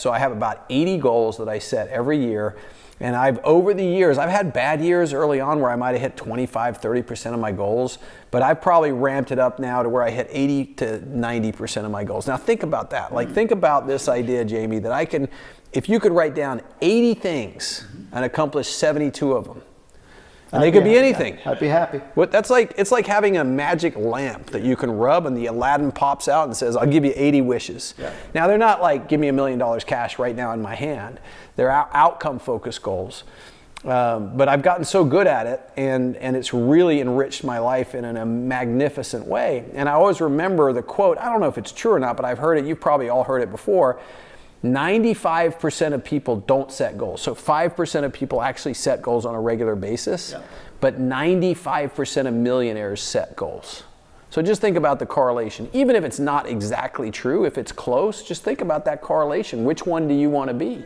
So I have about 80 goals that I set every year. And over the years, I've had bad years early on where I might have hit 25, 30% of my goals, but I've probably ramped it up now to where I hit 80 to 90% of my goals. Now think about that. Like, think about this idea, Jamie, that if you could write down 80 things and accomplish 72 of them, and they could be anything. I'd be happy. It's like having a magic lamp that you can rub and the Aladdin pops out and says, I'll give you 80 wishes. Yeah. Now they're not like, give me $1 million cash right now in my hand. They're outcome focused goals. But I've gotten so good at it and it's really enriched my life in a magnificent way. And I always remember the quote, I don't know if it's true or not, but I've heard it, you've probably all heard it before. 95% of people don't set goals. So 5% of people actually set goals on a regular basis, but 95% of millionaires set goals. So just think about the correlation. Even if it's not exactly true, if it's close, just think about that correlation. Which one do you want to be?